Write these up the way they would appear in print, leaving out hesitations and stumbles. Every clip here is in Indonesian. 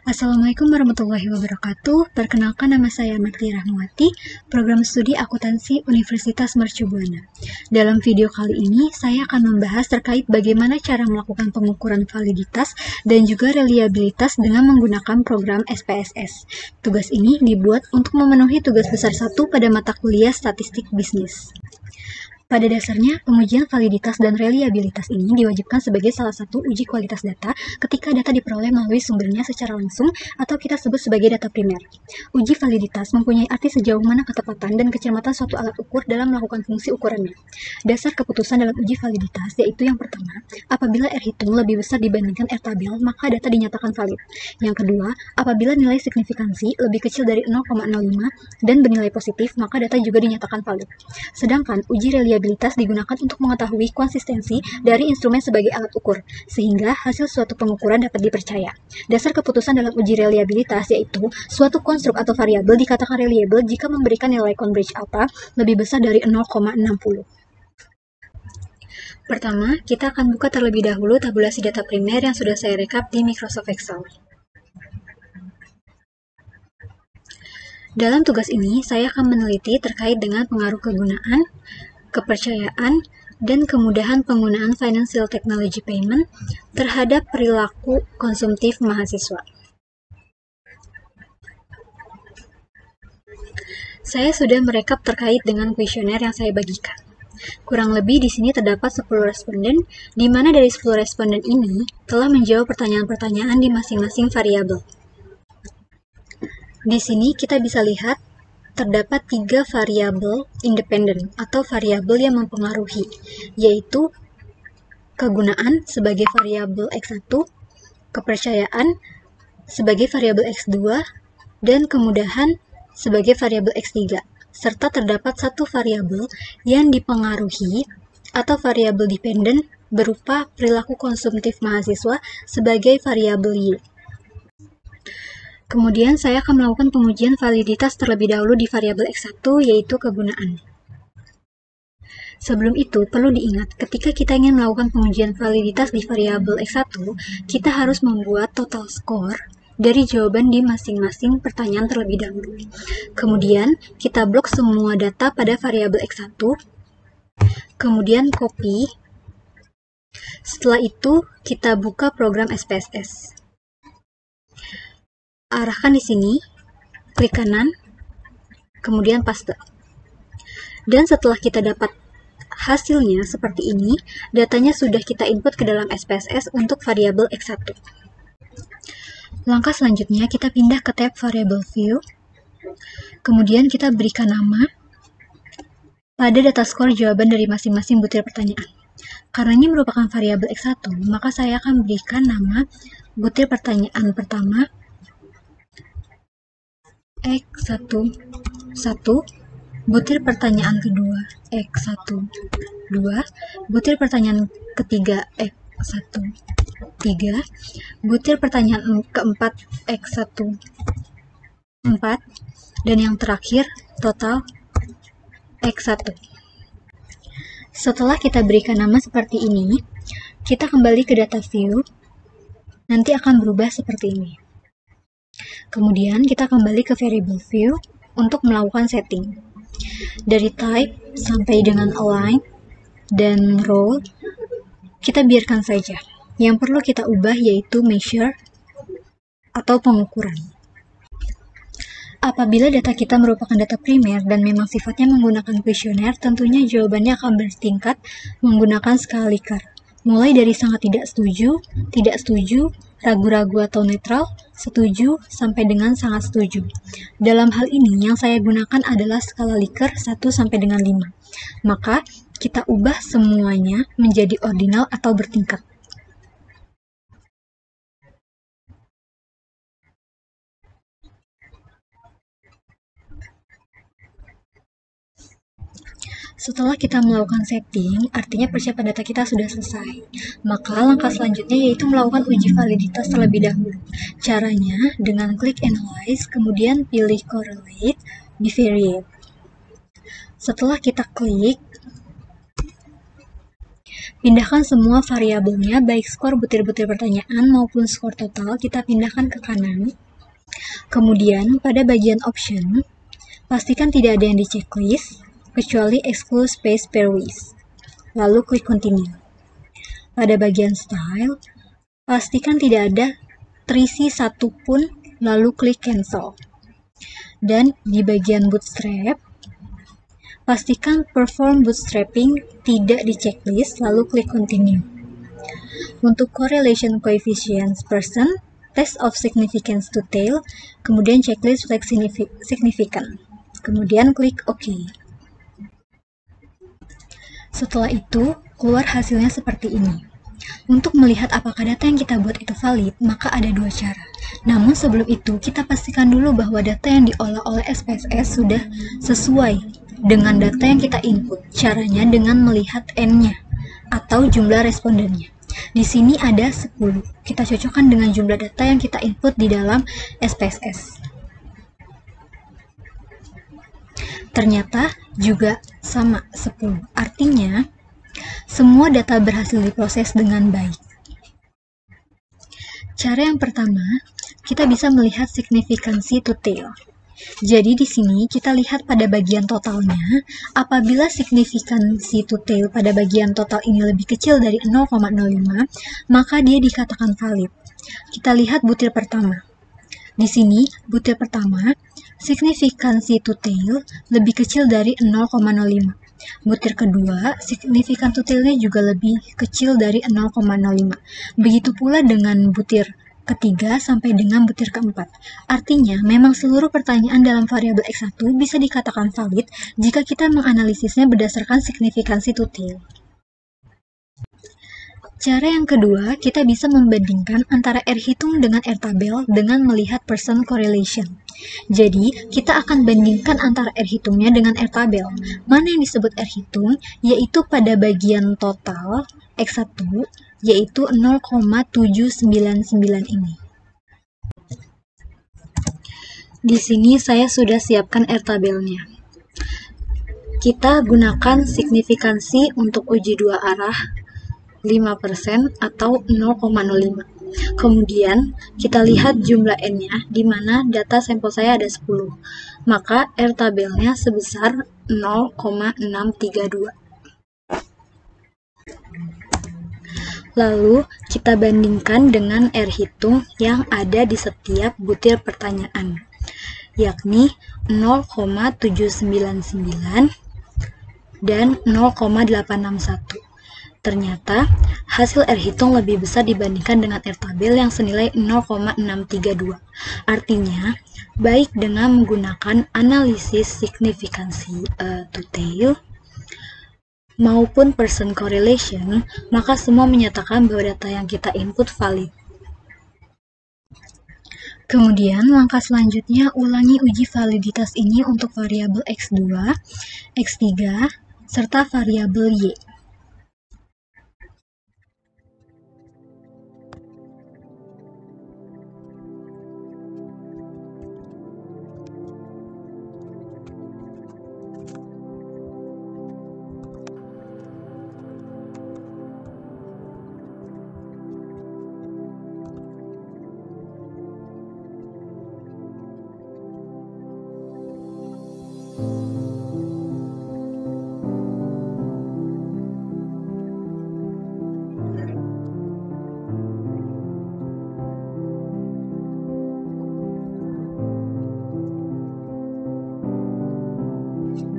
Assalamualaikum warahmatullahi wabarakatuh. Perkenalkan, nama saya Marti Rahmawati, program studi akuntansi Universitas Mercu Buana. Dalam video kali ini, saya akan membahas terkait bagaimana cara melakukan pengukuran validitas dan juga reliabilitas dengan menggunakan program SPSS. Tugas ini dibuat untuk memenuhi tugas besar 1 pada mata kuliah Statistik Bisnis. Pada dasarnya, pengujian validitas dan reliabilitas ini diwajibkan sebagai salah satu uji kualitas data ketika data diperoleh melalui sumbernya secara langsung atau kita sebut sebagai data primer. Uji validitas mempunyai arti sejauh mana ketepatan dan kecermatan suatu alat ukur dalam melakukan fungsi ukurannya. Dasar keputusan dalam uji validitas yaitu yang pertama, apabila R hitung lebih besar dibandingkan R tabel, maka data dinyatakan valid. Yang kedua, apabila nilai signifikansi lebih kecil dari 0,05 dan bernilai positif, maka data juga dinyatakan valid. Sedangkan uji reliabilitas digunakan untuk mengetahui konsistensi dari instrumen sebagai alat ukur, sehingga hasil suatu pengukuran dapat dipercaya. Dasar keputusan dalam uji reliabilitas yaitu suatu konstruk atau variabel dikatakan reliable jika memberikan nilai Cambridge alpha lebih besar dari 0,60. Pertama, kita akan buka terlebih dahulu tabulasi data primer yang sudah saya rekap di Microsoft Excel. Dalam tugas ini, saya akan meneliti terkait dengan pengaruh kegunaan, kepercayaan, dan kemudahan penggunaan Financial Technology Payment terhadap perilaku konsumtif mahasiswa. Saya sudah merekap terkait dengan kuesioner yang saya bagikan. Kurang lebih di sini terdapat 10 responden, di mana dari 10 responden ini telah menjawab pertanyaan-pertanyaan di masing-masing variabel. Di sini kita bisa lihat terdapat 3 variabel independen atau variabel yang mempengaruhi, yaitu kegunaan sebagai variabel X1, kepercayaan sebagai variabel X2, dan kemudahan sebagai variabel X3, serta terdapat satu variabel yang dipengaruhi atau variabel dependen berupa perilaku konsumtif mahasiswa sebagai variabel Y. Kemudian saya akan melakukan pengujian validitas terlebih dahulu di variabel X1 yaitu kegunaan. Sebelum itu, perlu diingat ketika kita ingin melakukan pengujian validitas di variabel X1, kita harus membuat total score dari jawaban di masing-masing pertanyaan terlebih dahulu. Kemudian, kita blok semua data pada variabel X1, kemudian copy. Setelah itu, kita buka program SPSS. Arahkan di sini, klik kanan, kemudian paste. Dan setelah kita dapat hasilnya seperti ini, datanya sudah kita input ke dalam SPSS untuk variabel X1. Langkah selanjutnya, kita pindah ke tab variable view, kemudian kita berikan nama pada data skor jawaban dari masing-masing butir pertanyaan. Karena ini merupakan variabel X1, maka saya akan berikan nama butir pertanyaan pertama X1, butir pertanyaan kedua X1, 2, butir pertanyaan ketiga X1, 3, butir pertanyaan keempat X1, 4, dan yang terakhir total X1. Setelah kita berikan nama seperti ini, kita kembali ke data view, nanti akan berubah seperti ini. Kemudian kita kembali ke variable view untuk melakukan setting. Dari type sampai dengan align dan role, kita biarkan saja. Yang perlu kita ubah yaitu measure atau pengukuran. Apabila data kita merupakan data primer dan memang sifatnya menggunakan kuesioner, tentunya jawabannya akan bertingkat menggunakan skala Likert. Mulai dari sangat tidak setuju, ragu-ragu atau netral, setuju, sampai dengan sangat setuju. Dalam hal ini, yang saya gunakan adalah skala Likert 1 sampai dengan 5. Maka, kita ubah semuanya menjadi ordinal atau bertingkat. Setelah kita melakukan setting, artinya persiapan data kita sudah selesai. Maka langkah selanjutnya yaitu melakukan uji validitas terlebih dahulu. Caranya dengan klik Analyze, kemudian pilih Correlate, Bivariate. Setelah kita klik, Pindahkan semua variabelnya, baik skor butir-butir pertanyaan maupun skor total, kita pindahkan ke kanan. Kemudian, pada bagian option, pastikan tidak ada yang di checklist, kecuali exclude space pairwise. Lalu klik continue. Pada bagian style, pastikan tidak ada terisi satupun, lalu klik cancel. Dan di bagian bootstrap, pastikan perform bootstrapping tidak di checklist, lalu klik continue. Untuk correlation coefficients percent, test of significance to tail, kemudian checklist flag significant. Kemudian klik OK. Setelah itu, keluar hasilnya seperti ini. Untuk melihat apakah data yang kita buat itu valid, maka ada dua cara. Namun sebelum itu, kita pastikan dulu bahwa data yang diolah oleh SPSS sudah sesuai dengan data yang kita input. Caranya dengan melihat N-nya atau jumlah respondennya. Di sini ada 10. Kita cocokkan dengan jumlah data yang kita input di dalam SPSS. Ternyata juga sama 10. Artinya, semua data berhasil diproses dengan baik. Cara yang pertama, kita bisa melihat signifikansi to tail. Jadi di sini kita lihat pada bagian totalnya, apabila signifikansi to tail pada bagian total ini lebih kecil dari 0,05, maka dia dikatakan valid. Kita lihat butir pertama. Di sini, butir pertama, signifikansi to tail lebih kecil dari 0,05. Butir kedua, signifikan to tail-nya juga lebih kecil dari 0,05. Begitu pula dengan butir ketiga sampai dengan butir keempat. Artinya, memang seluruh pertanyaan dalam variabel X1 bisa dikatakan valid jika kita menganalisisnya berdasarkan signifikansi to tail. Cara yang kedua, kita bisa membandingkan antara R hitung dengan R tabel dengan melihat percent correlation. Jadi, kita akan bandingkan antara R hitungnya dengan R tabel. Mana yang disebut R hitung? Yaitu pada bagian total X1, yaitu 0,799 ini. Di sini saya sudah siapkan R tabelnya. Kita gunakan signifikansi untuk uji dua arah 5% atau 0,05. Kemudian kita lihat jumlah N-nya, di mana data sampel saya ada 10. Maka R tabelnya sebesar 0,632. Lalu kita bandingkan dengan R hitung yang ada di setiap butir pertanyaan, yakni 0,799 dan 0,861. Ternyata, hasil R hitung lebih besar dibandingkan dengan R tabel yang senilai 0,632. Artinya, baik dengan menggunakan analisis signifikansi to tail maupun percent correlation, maka semua menyatakan bahwa data yang kita input valid. Kemudian, langkah selanjutnya ulangi uji validitas ini untuk variabel X2, X3, serta variabel Y.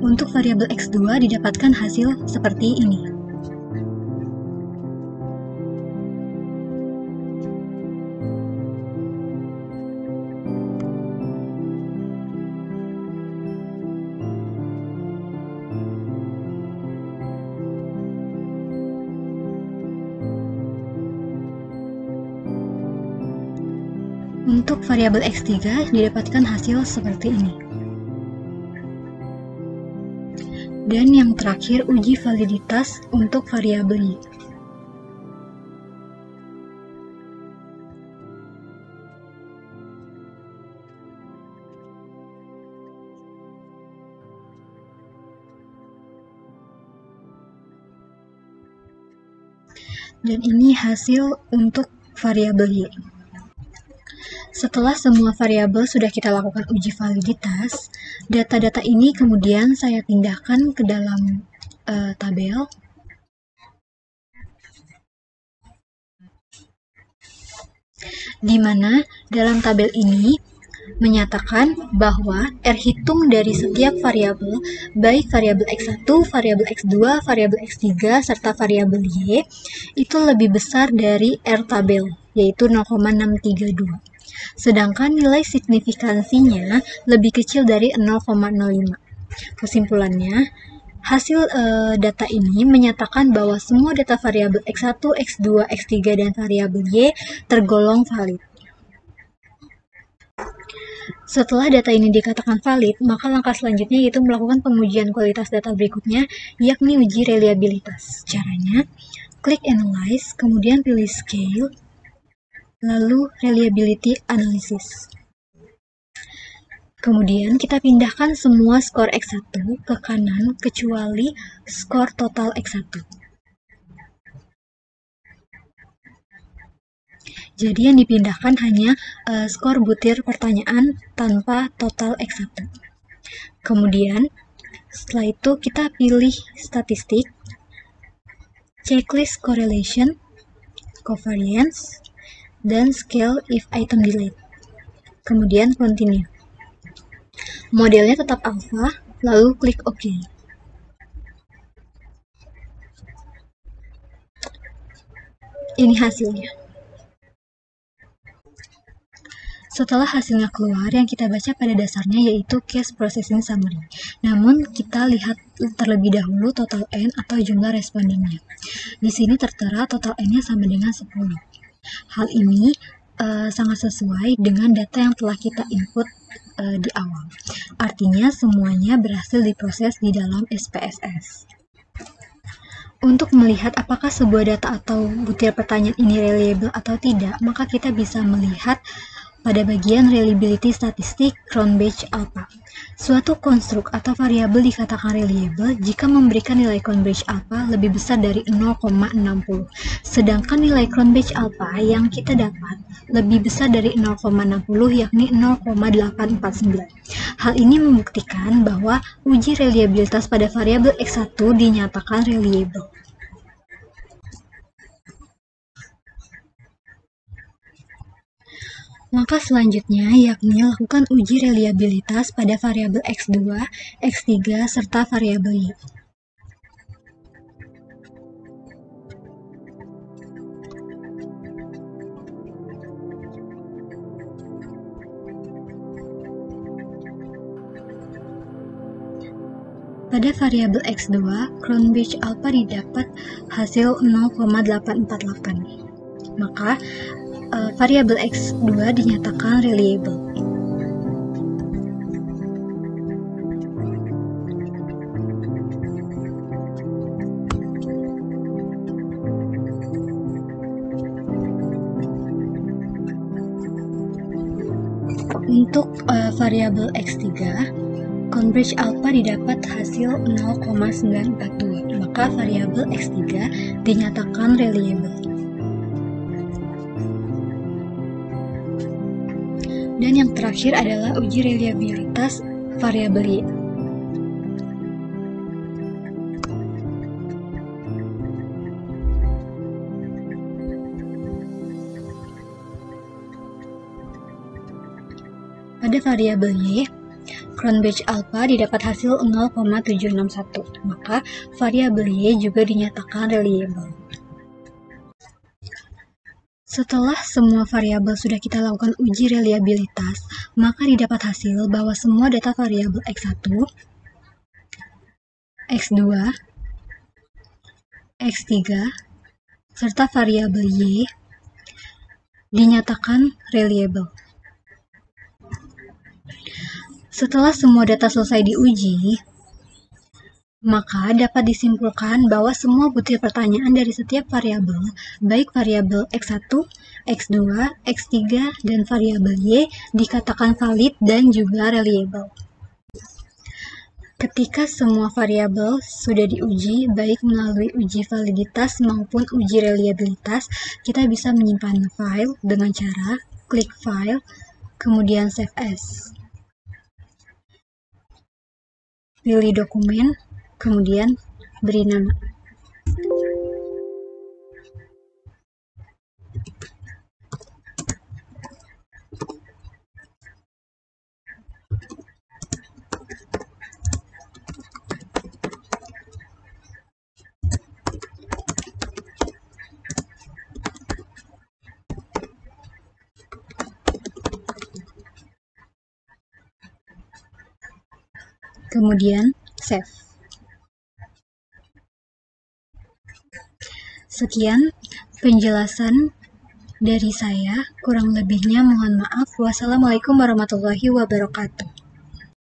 Untuk variabel X2 didapatkan hasil seperti ini. Untuk variabel X3 didapatkan hasil seperti ini. Dan yang terakhir, uji validitas untuk variabel Y. Dan ini hasil untuk variabel Y. Setelah semua variabel sudah kita lakukan uji validitas, data-data ini kemudian saya pindahkan ke dalam tabel. Di mana dalam tabel ini menyatakan bahwa R hitung dari setiap variabel, baik variabel X1, variabel X2, variabel X3, serta variabel Y, itu lebih besar dari R tabel, yaitu 0,632. Sedangkan nilai signifikansinya lebih kecil dari 0,05. Kesimpulannya, hasil data ini menyatakan bahwa semua data variabel X1, X2, X3, dan variabel Y tergolong valid. Setelah data ini dikatakan valid, maka langkah selanjutnya yaitu melakukan pengujian kualitas data berikutnya, yakni uji reliabilitas. Caranya, klik Analyze, kemudian pilih Scale, lalu Reliability Analysis. Kemudian kita pindahkan semua skor X1 ke kanan kecuali skor total X1. Jadi yang dipindahkan hanya skor butir pertanyaan tanpa total X1. Kemudian setelah itu kita pilih statistik, checklist correlation, covariance, dan scale if item delete. Kemudian continue. Modelnya tetap alpha, lalu klik OK. Ini hasilnya. Setelah hasilnya keluar, yang kita baca pada dasarnya yaitu Case Processing Summary. Namun, kita lihat terlebih dahulu total N atau jumlah respondennya. Di sini tertera total N-nya sama dengan 10. Hal ini sangat sesuai dengan data yang telah kita input di awal. Artinya, semuanya berhasil diproses di dalam SPSS. Untuk melihat apakah sebuah data atau butir pertanyaan ini reliable atau tidak, maka kita bisa melihat pada bagian reliability statistik Cronbach alpha. Suatu konstruk atau variabel dikatakan reliable jika memberikan nilai Cronbach alpha lebih besar dari 0,60. Sedangkan nilai Cronbach alpha yang kita dapat lebih besar dari 0,60 yakni 0,849. Hal ini membuktikan bahwa uji reliabilitas pada variabel X1 dinyatakan reliable. Langkah selanjutnya yakni lakukan uji reliabilitas pada variabel X2, X3, serta variabel Y. Pada variabel X2, Cronbach alpha didapat hasil 0,848. Maka variabel X2 dinyatakan reliable. Untuk variabel X3, Cronbach alpha didapat hasil 0,942, maka variabel X3 dinyatakan reliable. Dan yang terakhir adalah uji reliabilitas variabel Y. Pada variabel Y, Cronbach alpha didapat hasil 0,761, maka variabel Y juga dinyatakan reliable. Setelah semua variabel sudah kita lakukan uji reliabilitas, maka didapat hasil bahwa semua data variabel X1, X2, X3, serta variabel Y dinyatakan reliable. Setelah semua data selesai diuji, maka dapat disimpulkan bahwa semua butir pertanyaan dari setiap variabel, baik variabel X1, X2, X3, dan variabel Y dikatakan valid dan juga reliable. Ketika semua variabel sudah diuji, baik melalui uji validitas maupun uji reliabilitas, kita bisa menyimpan file dengan cara klik file, kemudian save as. Pilih dokumen, kemudian beri nama. Kemudian save. Sekian penjelasan dari saya, kurang lebihnya mohon maaf. Wassalamualaikum warahmatullahi wabarakatuh.